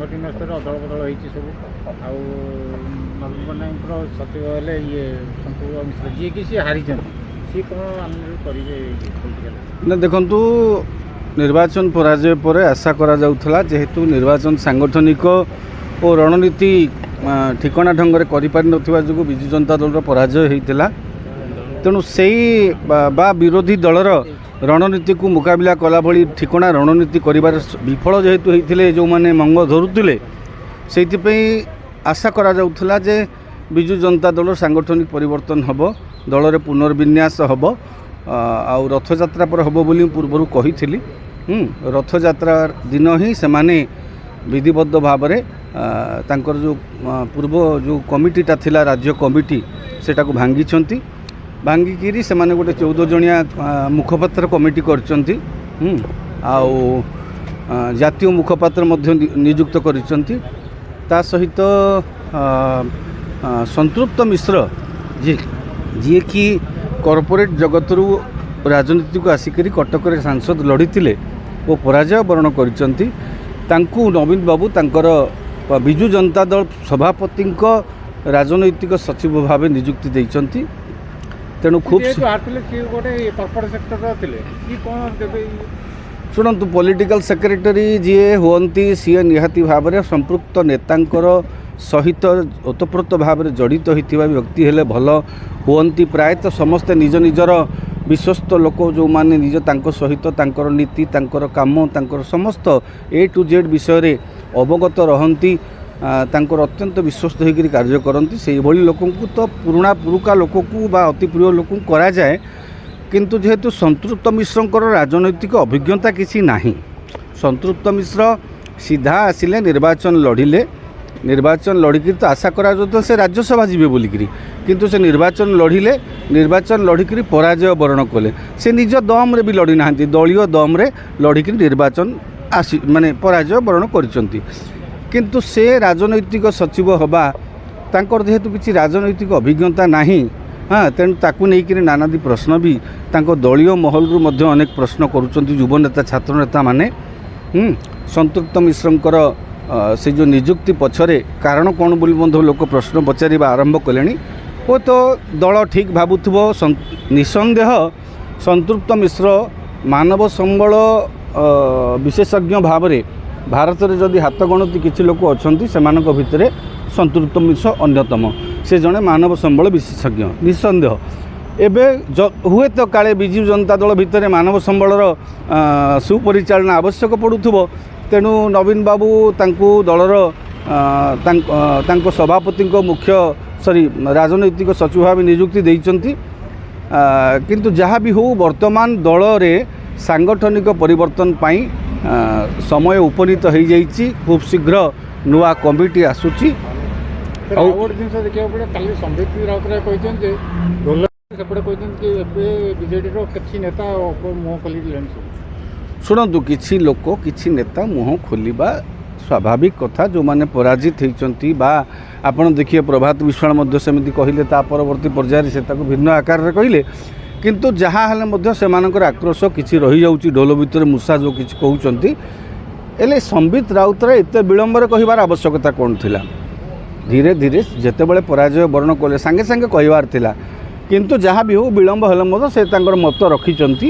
ସାଙ୍ଗଠନିକ ସ୍ତରରେ ଅଦଳ ବଦଳ ହେଇଛି ସବୁ। ଆଉ ନବୀନ ପଟ୍ଟନାୟକଙ୍କର ସଚିବ ହେଲେ ଇଏ ସନ୍ତୋଷ ମିଶ୍ର, ଯିଏକି ସିଏ ହାରିଛନ୍ତି, ସିଏ କ'ଣ ଆମେ କରିବେ ପଲିଟିକାଲ? ନା ଦେଖନ୍ତୁ, ନିର୍ବାଚନ ପରାଜୟ ପରେ ଆଶା କରାଯାଉଥିଲା ଯେହେତୁ ନିର୍ବାଚନ ସାଙ୍ଗଠନିକ ଓ ରଣନୀତି ଠିକଣା ଢଙ୍ଗରେ କରିପାରିନଥିବା ଯୋଗୁଁ ବିଜୁ ଜନତା ଦଳର ପରାଜୟ ହୋଇଥିଲା। ତେଣୁ ସେଇ ବା ବିରୋଧୀ ଦଳର ରଣନୀତିକୁ ମୁକାବିଲା କଲା ଭଳି ଠିକଣା ରଣନୀତି କରିବାରେ ବିଫଳ ଯେହେତୁ ହୋଇଥିଲେ ଯେଉଁମାନେ ମଙ୍ଗ ଧରୁଥିଲେ, ସେଇଥିପାଇଁ ଆଶା କରାଯାଉଥିଲା ଯେ ବିଜୁ ଜନତା ଦଳର ସାଙ୍ଗଠନିକ ପରିବର୍ତ୍ତନ ହେବ, ଦଳରେ ପୁନର୍ବିନ୍ୟାସ ହେବ, ଆଉ ରଥଯାତ୍ରା ପରେ ହେବ ବୋଲି ମୁଁ ପୂର୍ବରୁ କହିଥିଲି। ରଥଯାତ୍ରା ଦିନ ହିଁ ସେମାନେ ବିଧିବଦ୍ଧ ଭାବରେ ତାଙ୍କର ଯେଉଁ ପୂର୍ବ ଯେଉଁ କମିଟିଟା ଥିଲା ରାଜ୍ୟ କମିଟି ସେଟାକୁ ଭାଙ୍ଗିଛନ୍ତି। ଭାଙ୍ଗିକିରି ସେମାନେ ଗୋଟେ 14 ଜଣିଆ ମୁଖପାତ୍ର କମିଟି କରିଛନ୍ତି, ଆଉ ଜାତୀୟ ମୁଖପାତ୍ର ମଧ୍ୟ ନିଯୁକ୍ତ କରିଛନ୍ତି। ତା ସହିତ ସନ୍ତୃପ୍ତ ମିଶ୍ର ଯିଏକି କର୍ପୋରେଟ୍ ଜଗତରୁ ରାଜନୀତିକୁ ଆସିକରି କଟକରେ ସାଂସଦ ଲଢ଼ିଥିଲେ ଓ ପରାଜୟ ବରଣ କରିଛନ୍ତି, ତାଙ୍କୁ ନବୀନ ବାବୁ ତାଙ୍କର ବିଜୁ ଜନତା ଦଳ ସଭାପତିଙ୍କ ରାଜନୈତିକ ସଚିବ ଭାବେ ନିଯୁକ୍ତି ଦେଇଛନ୍ତି। ତେଣୁ ଖୁବ୍ ଶୁଣନ୍ତୁ, ପଲିଟିକାଲ ସେକ୍ରେଟାରୀ ଯିଏ ହୁଅନ୍ତି ସିଏ ନିହାତି ଭାବରେ ସମ୍ପୃକ୍ତ ନେତାଙ୍କର ସହିତ ଓତପ୍ରୋତ ଭାବରେ ଜଡ଼ିତ ହୋଇଥିବା ବ୍ୟକ୍ତି ହେଲେ ଭଲ ହୁଅନ୍ତି। ପ୍ରାୟତଃ ସମସ୍ତେ ନିଜ ନିଜର ବିଶ୍ୱସ୍ତ ଲୋକ ଯେଉଁମାନେ ନିଜ ତାଙ୍କ ସହିତ ତାଙ୍କର ନୀତି, ତାଙ୍କର କାମ, ତାଙ୍କର ସମସ୍ତ A to Z ବିଷୟରେ ଅବଗତ ରହନ୍ତି, ତାଙ୍କର ଅତ୍ୟନ୍ତ ବିଶ୍ୱସ୍ତ ହୋଇକରି କାର୍ଯ୍ୟ କରନ୍ତି। ସେଇଭଳି ଲୋକଙ୍କୁ ତ ପୁରୁକା ଲୋକକୁ ବା ଅତି ପ୍ରିୟ ଲୋକଙ୍କୁ କରାଯାଏ। କିନ୍ତୁ ଯେହେତୁ ସନ୍ତୃପ୍ତ ମିଶ୍ରଙ୍କର ରାଜନୈତିକ ଅଭିଜ୍ଞତା କିଛି ନାହିଁ, ସନ୍ତୃପ୍ତ ମିଶ୍ର ସିଧା ଆସିଲେ ନିର୍ବାଚନ ଲଢ଼ିଲେ, ନିର୍ବାଚନ ଲଢ଼ିକି ତ ଆଶା କରାଯାଉଥିଲା ସେ ରାଜ୍ୟସଭା ଯିବେ ବୋଲିକିରି, କିନ୍ତୁ ସେ ନିର୍ବାଚନ ଲଢ଼ିଲେ, ନିର୍ବାଚନ ଲଢ଼ିକିରି ପରାଜୟ ବରଣ କଲେ। ସେ ନିଜ ଦମରେ ବି ଲଢ଼ି ନାହାନ୍ତି, ଦଳୀୟ ଦମରେ ଲଢ଼ିକିରି ନିର୍ବାଚନ ମାନେ ପରାଜୟ ବରଣ କରିଛନ୍ତି। କିନ୍ତୁ ସେ ରାଜନୈତିକ ସଚିବ ହେବା, ତାଙ୍କର ଯେହେତୁ କିଛି ରାଜନୈତିକ ଅଭିଜ୍ଞତା ନାହିଁ, ତେଣୁ ତାକୁ ନେଇକରି ନାନାଦି ପ୍ରଶ୍ନ ବି ତାଙ୍କ ଦଳୀୟ ମହଲରୁ ମଧ୍ୟ ଅନେକ ପ୍ରଶ୍ନ କରୁଛନ୍ତି ଯୁବନେତା ଛାତ୍ରନେତାମାନେ। ସନ୍ତୃପ୍ତ ମିଶ୍ରଙ୍କର ସେ ଯେଉଁ ନିଯୁକ୍ତି ପଛରେ କାରଣ କ'ଣ ବୋଲି ମଧ୍ୟ ଲୋକ ପ୍ରଶ୍ନ ପଚାରିବା ଆରମ୍ଭ କଲେଣି। ଓ ତ ଦଳ ଠିକ୍ ଭାବୁଥିବ, ନିଃସନ୍ଦେହ ସନ୍ତୃପ୍ତ ମିଶ୍ର ମାନବ ସମ୍ବଳ ବିଶେଷଜ୍ଞ ଭାବରେ ଭାରତରେ ଯଦି ହାତ ଗଣତି କିଛି ଲୋକ ଅଛନ୍ତି ସେମାନଙ୍କ ଭିତରେ ସନ୍ତୃପ୍ତ ମିଶ୍ର ଅନ୍ୟତମ। ସେ ଜଣେ ମାନବ ସମ୍ବଳ ବିଶେଷଜ୍ଞ ନିଃସନ୍ଦେହ। ଏବେ ହୁଏତ କାଳେ ବିଜୁ ଜନତା ଦଳ ଭିତରେ ମାନବ ସମ୍ବଳର ସୁପରିଚାଳନା ଆବଶ୍ୟକ ପଡ଼ୁଥିବ, ତେଣୁ ନବୀନ ବାବୁ ତାଙ୍କୁ ଦଳର ତାଙ୍କ ସଭାପତିଙ୍କ ରାଜନୈତିକ ସଚିବ ଭାବେ ନିଯୁକ୍ତି ଦେଇଛନ୍ତି। କିନ୍ତୁ ଯାହା ବି ହେଉ ବର୍ତ୍ତମାନ ଦଳରେ ସାଙ୍ଗଠନିକ ପରିବର୍ତ୍ତନ ପାଇଁ ସମୟ ଉପନୀତ ହୋଇଯାଇଛି। ଖୁବ୍ ଶୀଘ୍ର ନୂଆ କମିଟି ଆସୁଛି। ଆଉ ଗୋଟେ ଜିନିଷ ଦେଖିବାକୁ ପଡ଼ିବ, କାଲି ସମ୍ବିତ ରାଉତରାୟ କହିଛନ୍ତି ଯେ ସେପଟେ କହିଛନ୍ତି କି ଏବେ ବିଜେଡ଼ିର କିଛି ନେତା ମୁହଁ ଖୋଲିଲେଣି ସବୁ। ଶୁଣନ୍ତୁ, କିଛି ଲୋକ କିଛି ନେତା ମୁହଁ ଖୋଲିବା ସ୍ୱାଭାବିକ କଥା, ଯେଉଁମାନେ ପରାଜିତ ହୋଇଛନ୍ତି। ବା ଆପଣ ଦେଖିବେ ପ୍ରଭାତ ବିଶ୍ୱାଳ ମଧ୍ୟ ସେମିତି କହିଲେ, ତା ପରବର୍ତ୍ତୀ ପର୍ଯ୍ୟାୟରେ ସେ ତାକୁ ଭିନ୍ନ ଆକାରରେ କହିଲେ। କିନ୍ତୁ ଯାହା ହେଲେ ମଧ୍ୟ ସେମାନଙ୍କର ଆକ୍ରୋଶ କିଛି ରହିଯାଉଛି, ଢୋଲ ଭିତରେ ମୂଷା ଯେଉଁ କିଛି କହୁଛନ୍ତି। ହେଲେ ସମ୍ବିତ ରାଉତରାୟ ଏତେ ବିଳମ୍ବରେ କହିବାର ଆବଶ୍ୟକତା କ'ଣ ଥିଲା? ଧୀରେ ଧୀରେ ଯେତେବେଳେ ପରାଜୟ ବରଣ କଲେ ସାଙ୍ଗେ ସାଙ୍ଗେ କହିବାର ଥିଲା। କିନ୍ତୁ ଯାହା ବି ହେଉ ବିଳମ୍ବ ହେଲେ ମଧ୍ୟ ସେ ତାଙ୍କର ମତ ରଖିଛନ୍ତି।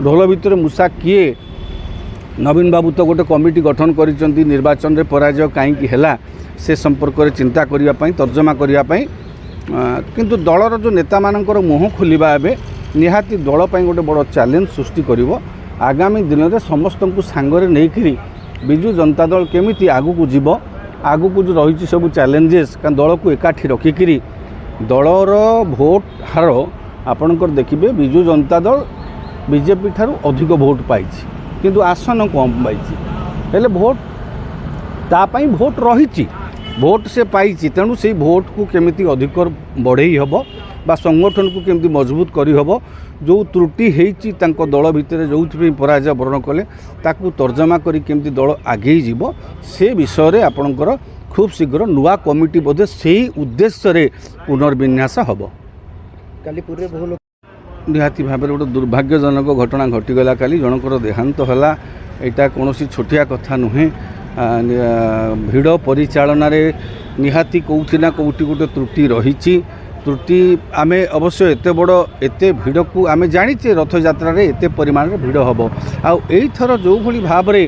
ଢୋଲ ଭିତରେ ମୂଷା କିଏ? ନବୀନ ବାବୁ ତ ଗୋଟେ କମିଟି ଗଠନ କରିଛନ୍ତି ନିର୍ବାଚନରେ ପରାଜୟ କାହିଁକି ହେଲା ସେ ସମ୍ପର୍କରେ ଚିନ୍ତା କରିବା ପାଇଁ, ତର୍ଜମା କରିବା ପାଇଁ। କିନ୍ତୁ ଦଳର ଯେଉଁ ନେତାମାନଙ୍କର ମୁହଁ ଖୋଲିବା ଏବେ ନିହାତି ଦଳ ପାଇଁ ଗୋଟେ ବଡ଼ ଚ୍ୟାଲେଞ୍ଜ ସୃଷ୍ଟି କରିବ। ଆଗାମୀ ଦିନରେ ସମସ୍ତଙ୍କୁ ସାଙ୍ଗରେ ନେଇକରି ବିଜୁ ଜନତା ଦଳ କେମିତି ଆଗକୁ ଯିବ, ଆଗକୁ ଯେଉଁ ରହିଛି ସବୁ ଚ୍ୟାଲେଞ୍ଜେସ୍, କାରଣ ଦଳକୁ ଏକାଠି ରଖିକିରି ଦଳର ଭୋଟ ହାର ଆପଣଙ୍କର ଦେଖିବେ ବିଜୁ ଜନତା ଦଳ ବିଜେପି ଠାରୁ ଅଧିକ ଭୋଟ ପାଇଛି, କିନ୍ତୁ ଆସନ କମ୍ ପାଇଛି। ହେଲେ ଭୋଟ ତା ପାଇଁ ଭୋଟ ରହିଛି, ଭୋଟ ସେ ପାଇଛି। ତେଣୁ ସେଇ ଭୋଟକୁ କେମିତି ଅଧିକ ବଢ଼େଇ ହେବ ବା ସଂଗଠନକୁ କେମିତି ମଜବୁତ କରିହେବ, ଯେଉଁ ତ୍ରୁଟି ହେଇଛି ତାଙ୍କ ଦଳ ଭିତରେ ଯେଉଁଥିପାଇଁ ପରାଜୟ ବରଣ କଲେ ତାକୁ ତର୍ଜମା କରି କେମିତି ଦଳ ଆଗେଇ ଯିବ ସେ ବିଷୟରେ ଆପଣଙ୍କର ଖୁବ୍ ଶୀଘ୍ର ନୂଆ କମିଟି ବୋଧେ ସେଇ ଉଦ୍ଦେଶ୍ୟରେ ପୁନର୍ବିନ୍ୟାସ ହେବ। କାଲି ପୁରୀରେ ବହୁ ଲୋକ ନିହାତି ଭାବରେ ଗୋଟେ ଦୁର୍ଭାଗ୍ୟଜନକ ଘଟଣା ଘଟିଗଲା। କାଲି ଜଣଙ୍କର ଦେହାନ୍ତ ହେଲା। ଏଇଟା କୌଣସି ଛୋଟିଆ କଥା ନୁହେଁ। ଭିଡ଼ ପରିଚାଳନାରେ ନିହାତି କେଉଁଠି ନା କେଉଁଠି ଗୋଟେ ତ୍ରୁଟି ରହିଛି। ତ୍ରୁଟି ଆମେ ଅବଶ୍ୟ ଏତେ ବଡ଼ ଏତେ ଭିଡ଼କୁ ଆମେ ଜାଣିଛେ ରଥଯାତ୍ରାରେ ଏତେ ପରିମାଣରେ ଭିଡ଼ ହେବ। ଆଉ ଏଇଥର ଯେଉଁଭଳି ଭାବରେ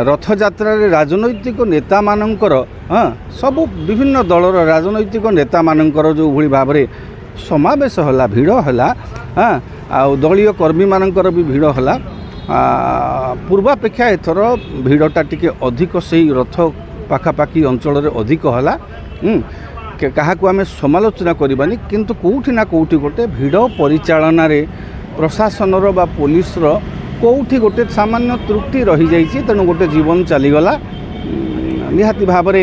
ରଥଯାତ୍ରାରେ ରାଜନୈତିକ ନେତାମାନଙ୍କର ସବୁ ବିଭିନ୍ନ ଦଳର ରାଜନୈତିକ ନେତାମାନଙ୍କର ଯେଉଁଭଳି ଭାବରେ ସମାବେଶ ହେଲା, ଭିଡ଼ ହେଲା, ଆଉ ଦଳୀୟ କର୍ମୀମାନଙ୍କର ବି ଭିଡ଼ ହେଲା, ପୂର୍ବାପେକ୍ଷା ଏଥର ଭିଡ଼ଟା ଟିକେ ଅଧିକ ସେଇ ରଥ ପାଖାପାଖି ଅଞ୍ଚଳରେ ଅଧିକ ହେଲା। କାହାକୁ ଆମେ ସମାଲୋଚନା କରିବାନି, କିନ୍ତୁ କେଉଁଠି ନା କେଉଁଠି ଗୋଟେ ଭିଡ଼ ପରିଚାଳନାରେ ପ୍ରଶାସନର ବା ପୋଲିସର କେଉଁଠି ଗୋଟେ ସାମାନ୍ୟ ତ୍ରୁଟି ରହିଯାଇଛି, ତେଣୁ ଗୋଟେ ଜୀବନ ଚାଲିଗଲା। ନିହାତି ଭାବରେ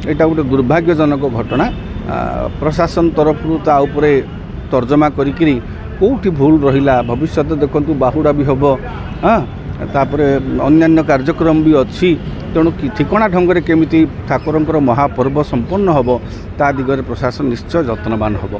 ଏଇଟା ଗୋଟେ ଦୁର୍ଭାଗ୍ୟଜନକ ଘଟଣା। ପ୍ରଶାସନ ତରଫରୁ ତା ଉପରେ ତର୍ଜମା କରିକିରି କେଉଁଠି ଭୁଲ ରହିଲା, ଭବିଷ୍ୟତ ଦେଖନ୍ତୁ ବାହୁଡ଼ା ବି ହେବ, ତାପରେ ଅନ୍ୟାନ୍ୟ କାର୍ଯ୍ୟକ୍ରମ ବି ଅଛି, ତେଣୁ ଠିକଣା ଢଙ୍ଗରେ କେମିତି ଠାକୁରଙ୍କର ମହାପର୍ବ ସମ୍ପନ୍ନ ହେବ ତା ଦିଗରେ ପ୍ରଶାସନ ନିଶ୍ଚୟ ଯତ୍ନବାନ ହେବ।